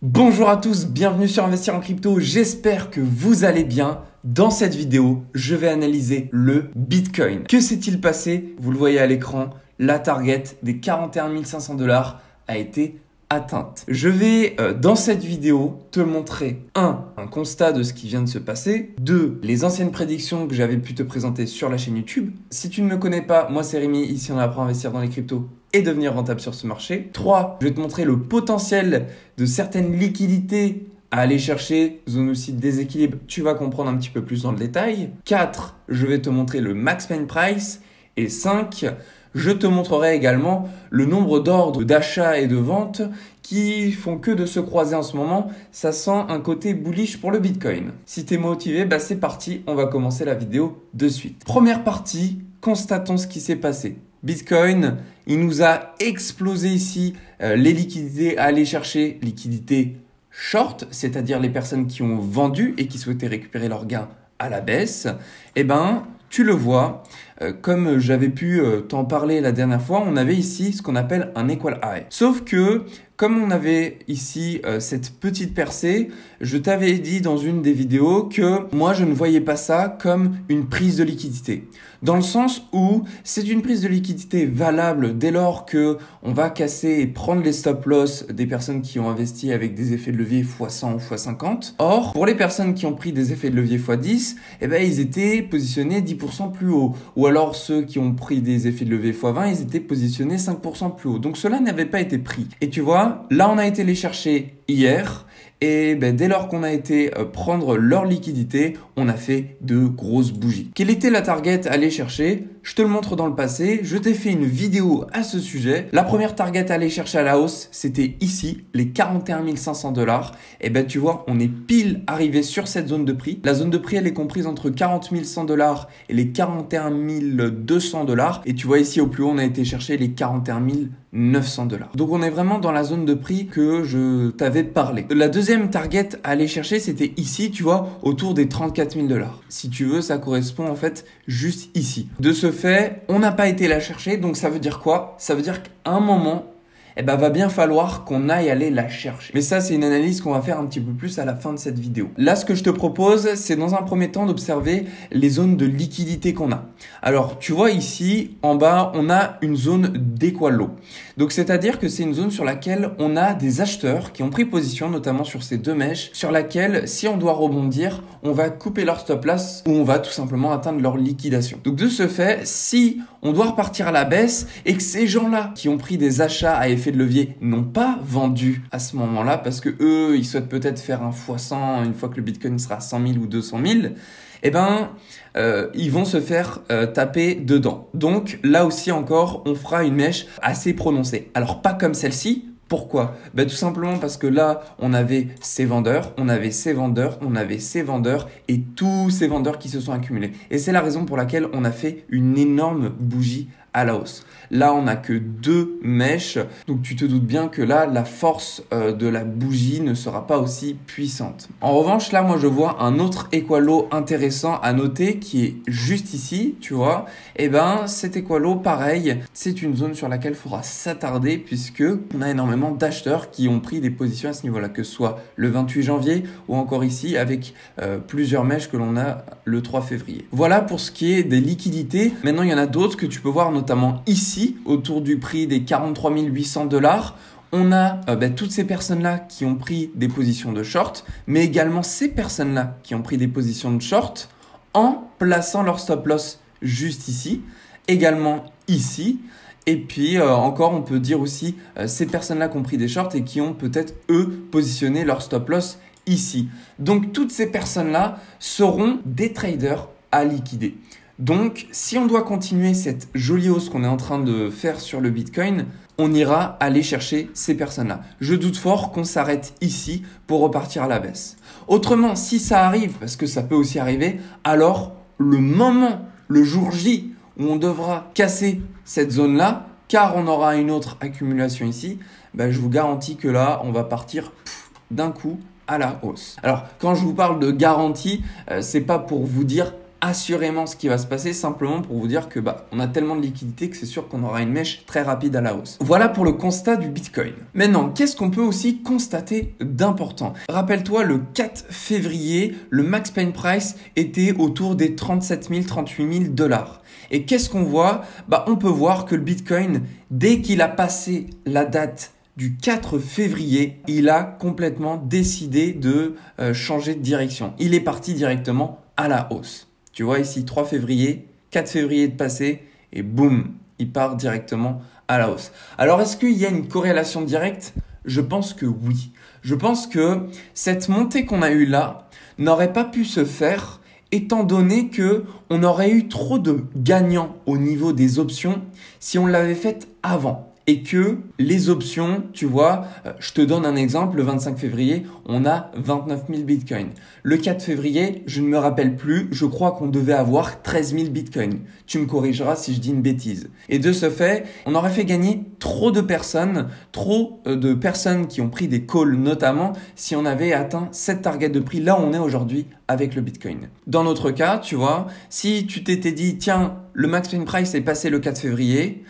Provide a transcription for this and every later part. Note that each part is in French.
Bonjour à tous, bienvenue sur Investir en crypto, j'espère que vous allez bien. Dans cette vidéo, je vais analyser le Bitcoin. Que s'est-il passé? Vous le voyez à l'écran, la target des 41 500 $ a été atteinte. Je vais dans cette vidéo te montrer un constat de ce qui vient de se passer, 2 les anciennes prédictions que j'avais pu te présenter sur la chaîne YouTube. Si tu ne me connais pas, moi c'est Rémi, ici on apprend à investir dans les cryptos et devenir rentable sur ce marché. 3, je vais te montrer le potentiel de certaines liquidités à aller chercher, zone aussi de déséquilibre, tu vas comprendre un petit peu plus dans le détail. 4, je vais te montrer le max pain price. Et 5, je te montrerai également le nombre d'ordres d'achat et de vente qui font que de se croiser en ce moment. Ça sent un côté bullish pour le Bitcoin. Si tu es motivé, c'est parti, on va commencer la vidéo de suite. Première partie, constatons ce qui s'est passé. Bitcoin, il nous a explosé ici les liquidités à aller chercher, liquidités short, c'est-à-dire les personnes qui ont vendu et qui souhaitaient récupérer leurs gains à la baisse. Tu le vois, comme j'avais pu t'en parler la dernière fois, on avait ici ce qu'on appelle un equal high. Sauf que, comme on avait ici cette petite percée, je t'avais dit dans une des vidéos que moi je ne voyais pas ça comme une prise de liquidité. Dans le sens où c'est une prise de liquidité valable dès lors que on va casser et prendre les stop loss des personnes qui ont investi avec des effets de levier x100 ou x50. Or, pour les personnes qui ont pris des effets de levier x10, ils étaient positionnés 10% plus haut. Ou alors ceux qui ont pris des effets de levier x20, ils étaient positionnés 5% plus haut. Donc cela n'avait pas été pris. Et tu vois, là on a été les chercher hier. Et dès lors qu'on a été prendre leur liquidité, on a fait de grosses bougies. Quelle était la target à aller chercher? Je te le montre dans le passé. Je t'ai fait une vidéo à ce sujet. La première target à aller chercher à la hausse, c'était ici, les 41 500 $. Et tu vois, on est pile arrivé sur cette zone de prix. La zone de prix, elle est comprise entre 40 100 $ et les 41 200 $. Et tu vois ici, au plus haut, on a été chercher les 41 900 $. Donc on est vraiment dans la zone de prix que je t'avais parlé. La deuxième target à aller chercher, c'était ici, tu vois, autour des 34 000 $. Si tu veux, ça correspond en fait juste ici. De ce fait, on n'a pas été la chercher, donc ça veut dire quoi? Ça veut dire qu'à un moment, va bien falloir qu'on aille aller la chercher. Mais ça, c'est une analyse qu'on va faire un petit peu plus à la fin de cette vidéo. Là, ce que je te propose, c'est dans un premier temps d'observer les zones de liquidité qu'on a. Alors, tu vois ici, en bas, on a une zone d'equal low. Donc, c'est-à-dire que c'est une zone sur laquelle on a des acheteurs qui ont pris position, notamment sur ces deux mèches, sur laquelle, si on doit rebondir, on va couper leur stop loss ou on va tout simplement atteindre leur liquidation. Donc, de ce fait, si on doit repartir à la baisse et que ces gens-là qui ont pris des achats à effet de levier n'ont pas vendu à ce moment-là parce que eux, ils souhaitent peut-être faire un x100 une fois que le Bitcoin sera à 100 000 ou 200 000, ils vont se faire taper dedans. Donc là aussi encore, on fera une mèche assez prononcée. Alors pas comme celle-ci. Pourquoi? Tout simplement parce que là, on avait ces vendeurs, on avait ces vendeurs, on avait ces vendeurs et tous ces vendeurs qui se sont accumulés. Et c'est la raison pour laquelle on a fait une énorme bougie à la hausse. Là, on n'a que 2 mèches. Donc, tu te doutes bien que là, la force de la bougie ne sera pas aussi puissante. En revanche, là, moi, je vois un autre equal low intéressant à noter qui est juste ici, tu vois. Cet equal low, pareil, c'est une zone sur laquelle il faudra s'attarder puisque on a énormément d'acheteurs qui ont pris des positions à ce niveau-là, que ce soit le 28 janvier ou encore ici avec plusieurs mèches que l'on a le 3 février. Voilà pour ce qui est des liquidités. Maintenant, il y en a d'autres que tu peux voir notamment ici, autour du prix des 43 800 $. On a toutes ces personnes-là qui ont pris des positions de short, mais également ces personnes-là qui ont pris des positions de short en plaçant leur stop loss juste ici, également ici. Et puis encore, on peut dire aussi ces personnes-là qui ont pris des shorts et qui ont peut-être, eux, positionné leur stop loss ici. Donc, toutes ces personnes-là seront des traders à liquider. Donc, si on doit continuer cette jolie hausse qu'on est en train de faire sur le Bitcoin, on ira aller chercher ces personnes-là. Je doute fort qu'on s'arrête ici pour repartir à la baisse. Autrement, si ça arrive, parce que ça peut aussi arriver, alors le moment, le jour J, où on devra casser cette zone-là, car on aura une autre accumulation ici, je vous garantis que là, on va partir d'un coup à la hausse. Alors, quand je vous parle de garantie, c'est pas pour vous dire assurément ce qui va se passer, simplement pour vous dire que on a tellement de liquidité que c'est sûr qu'on aura une mèche très rapide à la hausse. Voilà pour le constat du Bitcoin. Maintenant, qu'est-ce qu'on peut aussi constater d'important? Rappelle-toi, le 4 février, le max pain price était autour des 37 000, 38 000 dollars. Et qu'est-ce qu'on voit? On peut voir que le Bitcoin, dès qu'il a passé la date du 4 février, il a complètement décidé de changer de direction. Il est parti directement à la hausse. Tu vois ici 3 février, 4 février de passé et boum, il part directement à la hausse. Alors est-ce qu'il y a une corrélation directe? Je pense que oui. Je pense que cette montée qu'on a eue là n'aurait pas pu se faire étant donné que on aurait eu trop de gagnants au niveau des options si on l'avait faite avant. Et que les options, tu vois, je te donne un exemple, le 25 février, on a 29 000 bitcoins. Le 4 février, je ne me rappelle plus, je crois qu'on devait avoir 13 000 bitcoins. Tu me corrigeras si je dis une bêtise. Et de ce fait, on aurait fait gagner trop de personnes qui ont pris des calls notamment, si on avait atteint cette target de prix là où on est aujourd'hui avec le bitcoin. Dans notre cas, tu vois, si tu t'étais dit, tiens, le max pain price est passé le 4 février,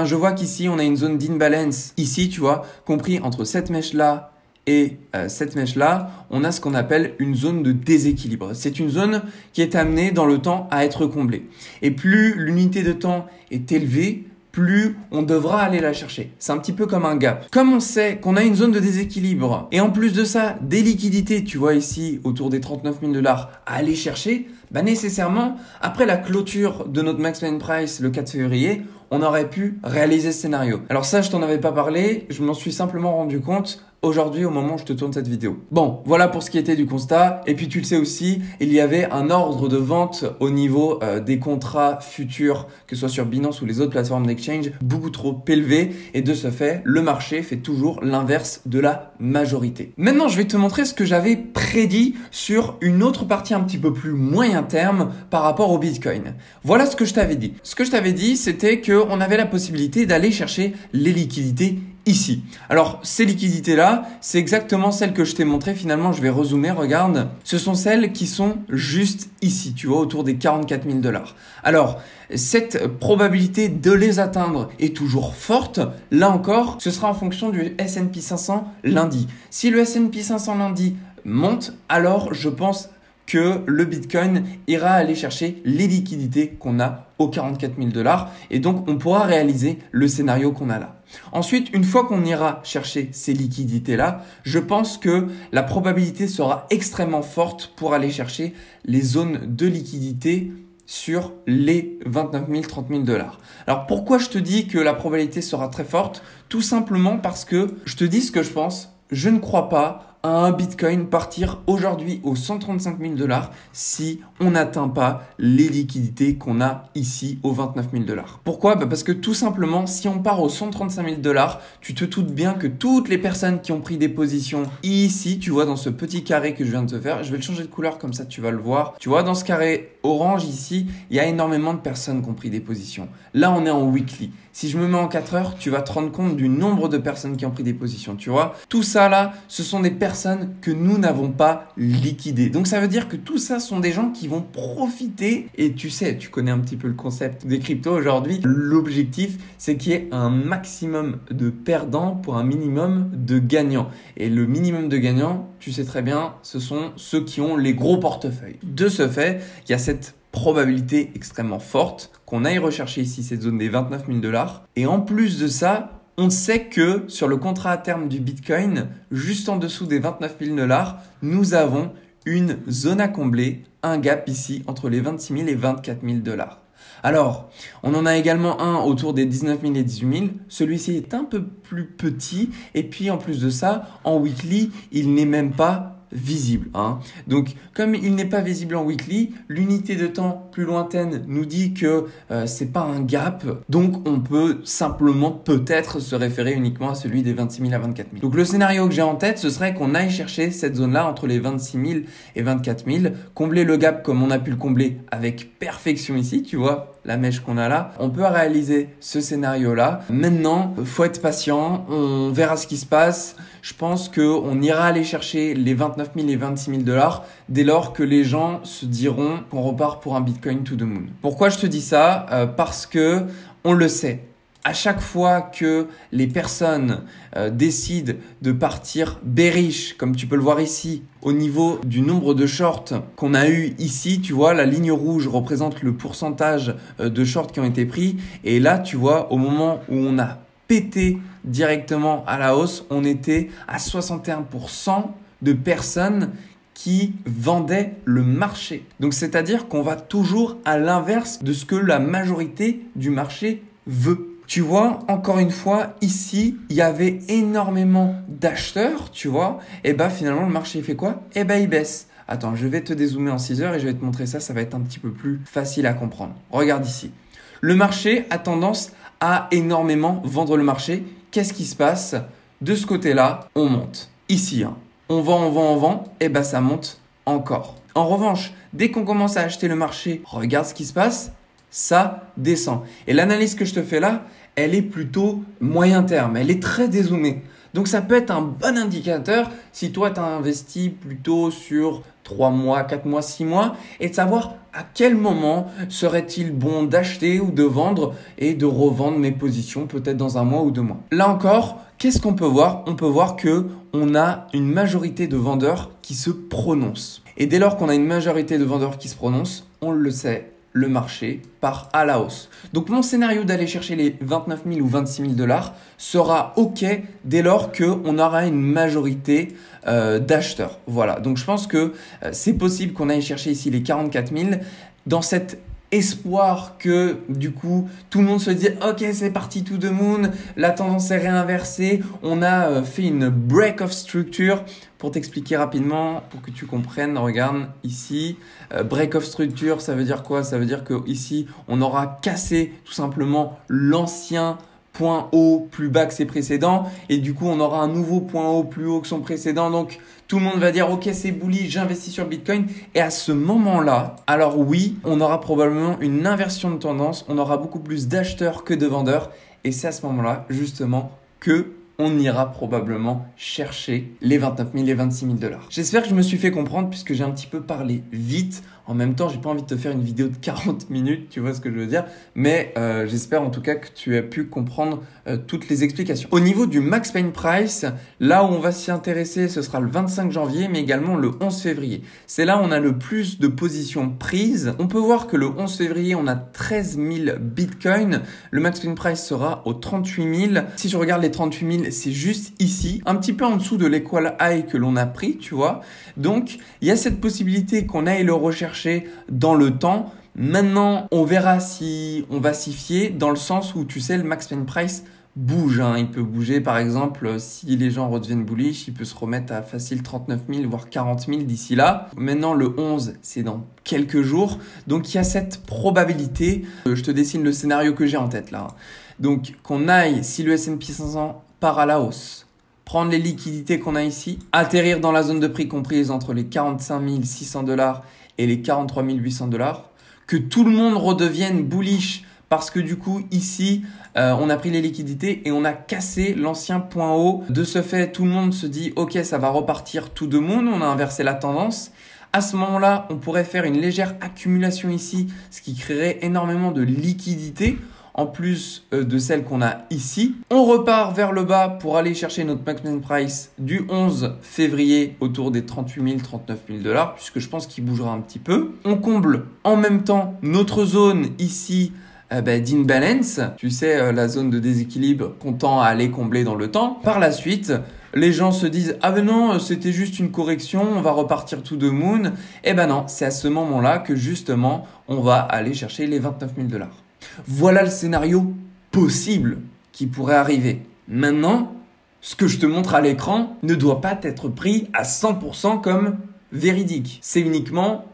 je vois qu'ici, on a une zone d'imbalance. Ici, tu vois, compris entre cette mèche-là et cette mèche-là, on a ce qu'on appelle une zone de déséquilibre. C'est une zone qui est amenée dans le temps à être comblée. Et plus l'unité de temps est élevée, plus on devra aller la chercher. C'est un petit peu comme un gap. Comme on sait qu'on a une zone de déséquilibre et en plus de ça, des liquidités, tu vois ici, autour des 39 000 dollars à aller chercher, nécessairement, après la clôture de notre max pain price le 4 février, on aurait pu réaliser ce scénario. Alors ça, je t'en avais pas parlé, je m'en suis simplement rendu compte aujourd'hui au moment où je te tourne cette vidéo. Bon, voilà pour ce qui était du constat. Et puis tu le sais aussi, il y avait un ordre de vente au niveau des contrats futurs, que ce soit sur Binance ou les autres plateformes d'exchange, beaucoup trop élevé. Et de ce fait, le marché fait toujours l'inverse de la majorité. Maintenant, je vais te montrer ce que j'avais prédit sur une autre partie un petit peu plus moyen terme par rapport au Bitcoin. Voilà ce que je t'avais dit. Ce que je t'avais dit, c'était qu'on avait la possibilité d'aller chercher les liquidités ici. Alors, ces liquidités-là, c'est exactement celles que je t'ai montrées. Finalement, je vais rezoomer, regarde. Ce sont celles qui sont juste ici, tu vois, autour des 44 000 dollars. Alors, cette probabilité de les atteindre est toujours forte. Là encore, ce sera en fonction du S&P 500 lundi. Si le S&P 500 lundi monte, alors je pense que le Bitcoin ira aller chercher les liquidités qu'on a aux 44 000 dollars et donc on pourra réaliser le scénario qu'on a là. Ensuite, une fois qu'on ira chercher ces liquidités-là, je pense que la probabilité sera extrêmement forte pour aller chercher les zones de liquidité sur les 29 000, 30 000 dollars. Alors pourquoi je te dis que la probabilité sera très forte? Tout simplement parce que je te dis ce que je pense. Je ne crois pas à un Bitcoin partir aujourd'hui aux 135 000 dollars si on n'atteint pas les liquidités qu'on a ici aux 29 000 dollars. Pourquoi? Parce que tout simplement, si on part aux 135 000 dollars, tu te doutes bien que toutes les personnes qui ont pris des positions ici, tu vois dans ce petit carré que je viens de te faire, je vais le changer de couleur comme ça tu vas le voir. Tu vois dans ce carré orange ici, il y a énormément de personnes qui ont pris des positions. Là, on est en weekly. Si je me mets en 4 heures, tu vas te rendre compte du nombre de personnes qui ont pris des positions, tu vois. Tout ça là, ce sont des personnes que nous n'avons pas liquidées. Donc ça veut dire que tout ça sont des gens qui vont profiter. Et tu sais, tu connais un petit peu le concept des cryptos aujourd'hui. L'objectif, c'est qu'il y ait un maximum de perdants pour un minimum de gagnants. Et le minimum de gagnants, tu sais très bien, ce sont ceux qui ont les gros portefeuilles. De ce fait, il y a cette probabilité extrêmement forte qu'on aille rechercher ici cette zone des 29 000 dollars. Et en plus de ça, on sait que sur le contrat à terme du Bitcoin, juste en dessous des 29 000 dollars, nous avons une zone à combler, un gap ici entre les 26 000 et 24 000 dollars. Alors, on en a également un autour des 19 000 et 18 000. Celui-ci est un peu plus petit. Et puis, en plus de ça, en weekly, il n'est même pas visible. Donc, comme il n'est pas visible en weekly, l'unité de temps plus lointaine nous dit que c'est pas un gap. Donc, on peut simplement peut-être se référer uniquement à celui des 26 000 à 24 000. Donc, le scénario que j'ai en tête, ce serait qu'on aille chercher cette zone-là entre les 26 000 et 24 000, combler le gap comme on a pu le combler avec perfection ici, tu vois. la mèche qu'on a là, on peut réaliser ce scénario-là. Maintenant, faut être patient, on verra ce qui se passe. Je pense qu'on ira aller chercher les 29 000 et 26 000 dollars dès lors que les gens se diront qu'on repart pour un Bitcoin to the moon. Pourquoi je te dis ça? Parce que on le sait. À chaque fois que les personnes décident de partir bearish, comme tu peux le voir ici, au niveau du nombre de shorts qu'on a eu ici, tu vois, la ligne rouge représente le pourcentage de shorts qui ont été pris. Et là, tu vois, au moment où on a pété directement à la hausse, on était à 61% de personnes qui vendaient le marché. Donc, c'est-à-dire qu'on va toujours à l'inverse de ce que la majorité du marché veut. Tu vois, encore une fois, ici, il y avait énormément d'acheteurs, tu vois. Et bah finalement, le marché fait quoi? Et bah il baisse. Attends, je vais te dézoomer en 6 heures et je vais te montrer ça. Ça va être un petit peu plus facile à comprendre. Regarde ici. Le marché a tendance à énormément vendre le marché. Qu'est-ce qui se passe? De ce côté-là, on monte. Ici, hein, on vend. Et bah ça monte encore. En revanche, dès qu'on commence à acheter le marché, regarde ce qui se passe. Ça descend. Et l'analyse que je te fais là, elle est plutôt moyen terme. Elle est très dézoomée. Donc, ça peut être un bon indicateur si toi, tu as investi plutôt sur 3 mois, 4 mois, 6 mois et de savoir à quel moment serait-il bon d'acheter ou de vendre et de revendre mes positions peut-être dans 1 mois ou 2 mois. Là encore, qu'est-ce qu'on peut voir? On peut voir qu'on a une majorité de vendeurs qui se prononcent. Et dès lors qu'on a une majorité de vendeurs qui se prononcent, on le sait, le marché part à la hausse. Donc mon scénario d'aller chercher les 29 000 ou 26 000 dollars sera OK dès lors qu'on aura une majorité d'acheteurs. Voilà, donc je pense que c'est possible qu'on aille chercher ici les 44 000 dans cet espoir que du coup tout le monde se dit ok c'est parti to the moon, la tendance est réinversée, on a fait une break of structure. Pour t'expliquer rapidement, pour que tu comprennes, regarde ici, break of structure, ça veut dire quoi? Ça veut dire que ici on aura cassé tout simplement l'ancien point haut plus bas que ses précédents et du coup on aura un nouveau point haut plus haut que son précédent. Donc tout le monde va dire ok c'est bullish, j'investis sur Bitcoin et à ce moment-là, alors oui, on aura probablement une inversion de tendance, on aura beaucoup plus d'acheteurs que de vendeurs et c'est à ce moment-là justement que on ira probablement chercher les 29 000 et 26 000 dollars. J'espère que je me suis fait comprendre puisque j'ai un petit peu parlé vite. En même temps, j'ai pas envie de te faire une vidéo de 40 minutes, tu vois ce que je veux dire. Mais j'espère en tout cas que tu as pu comprendre toutes les explications. Au niveau du Max Pain Price, là où on va s'y intéresser, ce sera le 25 janvier, mais également le 11 février. C'est là où on a le plus de positions prises. On peut voir que le 11 février, on a 13 000 Bitcoin. Le Max Pain Price sera aux 38 000. Si tu regardes les 38 000, c'est juste ici, un petit peu en dessous de l'equal high que l'on a pris, tu vois. Donc, il y a cette possibilité qu'on aille le rechercher dans le temps. Maintenant, on verra si on va s'y fier dans le sens où, tu sais, le Max Pain Price bouge. Il peut bouger, par exemple, si les gens redeviennent bullish, il peut se remettre à facile 39 000, voire 40 000 d'ici là. Maintenant, le 11, c'est dans quelques jours. Donc, il y a cette probabilité. Je te dessine le scénario que j'ai en tête là. Donc, qu'on aille, si le S&P 500 part à la hausse, prendre les liquidités qu'on a ici, atterrir dans la zone de prix comprise entre les 45 600 dollars et les 43 800 dollars, que tout le monde redevienne bullish parce que du coup ici on a pris les liquidités et on a cassé l'ancien point haut. De ce fait, tout le monde se dit ok ça va repartir to the moon, on a inversé la tendance. À ce moment-là, on pourrait faire une légère accumulation ici, ce qui créerait énormément de liquidités en plus de celle qu'on a ici. On repart vers le bas pour aller chercher notre Max Pain Price du 11 février autour des 38 000, 39 000 dollars, puisque je pense qu'il bougera un petit peu. On comble en même temps notre zone ici d'imbalance, tu sais, la zone de déséquilibre qu'on tend à aller combler dans le temps. Par la suite, les gens se disent « Ah ben non, c'était juste une correction, on va repartir to the moon ». Eh ben non, c'est à ce moment-là que justement, on va aller chercher les 29 000 dollars. Voilà le scénario possible qui pourrait arriver. Maintenant, ce que je te montre à l'écran ne doit pas être pris à 100% comme véridique. C'est uniquement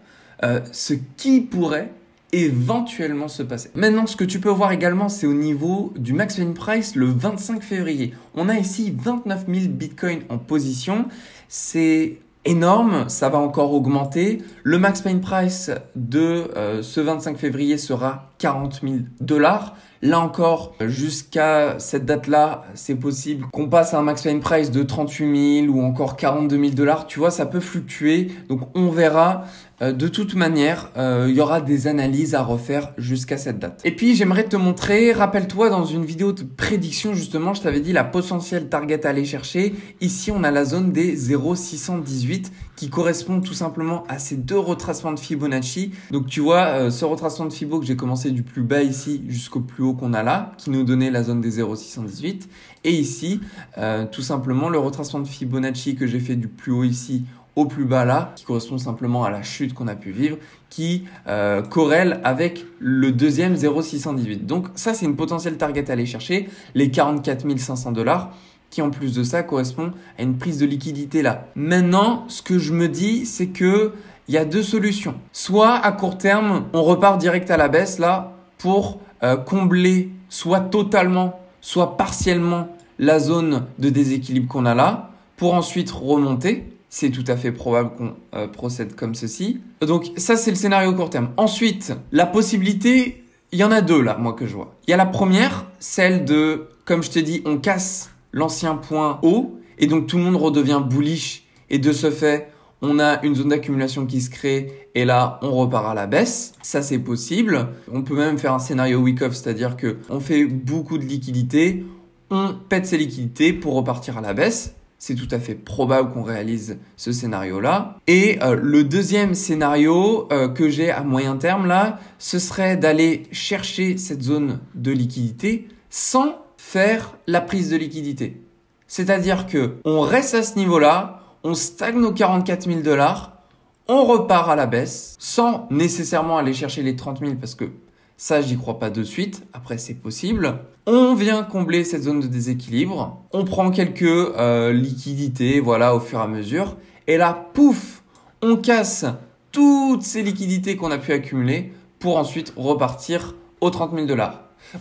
ce qui pourrait éventuellement se passer. Maintenant, ce que tu peux voir également, c'est au niveau du Max Pain Price le 25 février. On a ici 29 000 Bitcoin en position. C'est énorme, ça va encore augmenter. Le max pain price de ce 25 février sera 40 000 $. Là encore, jusqu'à cette date-là, c'est possible qu'on passe à un max pain price de 38 000 ou encore 42 000 $. Tu vois, ça peut fluctuer. Donc, on verra. De toute manière, il y aura des analyses à refaire jusqu'à cette date. Et puis, j'aimerais te montrer, rappelle-toi, dans une vidéo de prédiction, justement, je t'avais dit la potentielle target à aller chercher. Ici, on a la zone des 0,618 qui correspond tout simplement à ces deux retracements de Fibonacci. Donc, tu vois, ce retracement de Fibo que j'ai commencé du plus bas ici jusqu'au plus haut qu'on a là, qui nous donnait la zone des 0,618. Et ici, tout simplement, le retracement de Fibonacci que j'ai fait du plus haut ici au plus bas là, qui correspond simplement à la chute qu'on a pu vivre, qui corrèle avec le deuxième 0,618. Donc ça, c'est une potentielle target à aller chercher, les 44 500 $, qui en plus de ça correspond à une prise de liquidité là. Maintenant, ce que je me dis, c'est que il y a deux solutions. Soit à court terme, on repart direct à la baisse là pour combler soit totalement, soit partiellement la zone de déséquilibre qu'on a là, pour ensuite remonter. C'est tout à fait probable qu'on procède comme ceci. Donc ça, c'est le scénario court terme. Ensuite, la possibilité, il y en a deux là, moi que je vois. Il y a la première, celle de, comme je te dis, on casse l'ancien point haut et donc tout le monde redevient bullish et de ce fait, on a une zone d'accumulation qui se crée et là, on repart à la baisse. Ça, c'est possible. On peut même faire un scénario week-off, c'est-à-dire que on fait beaucoup de liquidités, on pète ces liquidités pour repartir à la baisse. C'est tout à fait probable qu'on réalise ce scénario-là. Et le deuxième scénario que j'ai à moyen terme là, ce serait d'aller chercher cette zone de liquidité sans faire la prise de liquidité. C'est-à-dire que on reste à ce niveau-là, on stagne aux 44 000 $, on repart à la baisse sans nécessairement aller chercher les 30 000 parce que ça, j'y crois pas de suite. Après, c'est possible. On vient combler cette zone de déséquilibre. On prend quelques liquidités, voilà, au fur et à mesure. Et là, pouf, on casse toutes ces liquidités qu'on a pu accumuler pour ensuite repartir aux 30 000 $.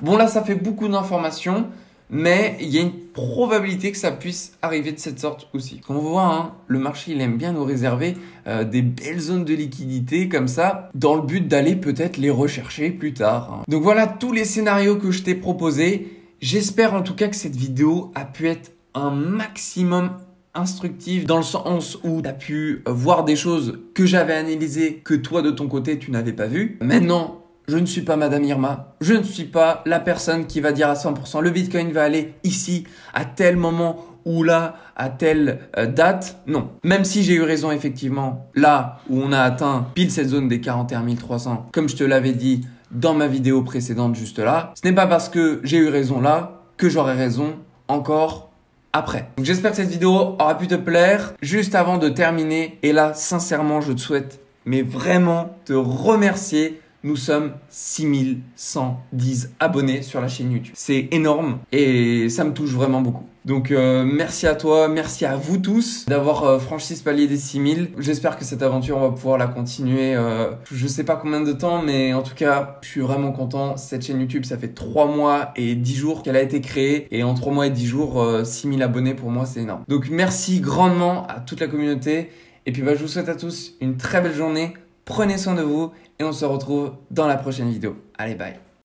Bon, là, ça fait beaucoup d'informations, mais il y a une probabilité que ça puisse arriver de cette sorte aussi. Comme on voit, hein, le marché, il aime bien nous réserver des belles zones de liquidité comme ça, dans le but d'aller peut-être les rechercher plus tard. Hein. Donc voilà tous les scénarios que je t'ai proposés. J'espère en tout cas que cette vidéo a pu être un maximum instructive dans le sens où tu as pu voir des choses que j'avais analysées que toi de ton côté tu n'avais pas vues. Maintenant, je ne suis pas Madame Irma, je ne suis pas la personne qui va dire à 100% le Bitcoin va aller ici à tel moment ou là à telle date. Non, même si j'ai eu raison effectivement là où on a atteint pile cette zone des 41 300 comme je te l'avais dit dans ma vidéo précédente juste là, ce n'est pas parce que j'ai eu raison là que j'aurai raison encore après. Donc j'espère que cette vidéo aura pu te plaire. Juste avant de terminer, et là sincèrement je te souhaite mais vraiment te remercier. Nous sommes 6110 abonnés sur la chaîne YouTube. C'est énorme et ça me touche vraiment beaucoup. Donc merci à toi, merci à vous tous d'avoir franchi ce palier des 6000. J'espère que cette aventure, on va pouvoir la continuer. Je sais pas combien de temps, mais en tout cas, je suis vraiment content. Cette chaîne YouTube, ça fait 3 mois et 10 jours qu'elle a été créée. Et en 3 mois et 10 jours, 6000 abonnés pour moi, c'est énorme. Donc merci grandement à toute la communauté. Et puis je vous souhaite à tous une très belle journée. Prenez soin de vous et on se retrouve dans la prochaine vidéo. Allez, bye.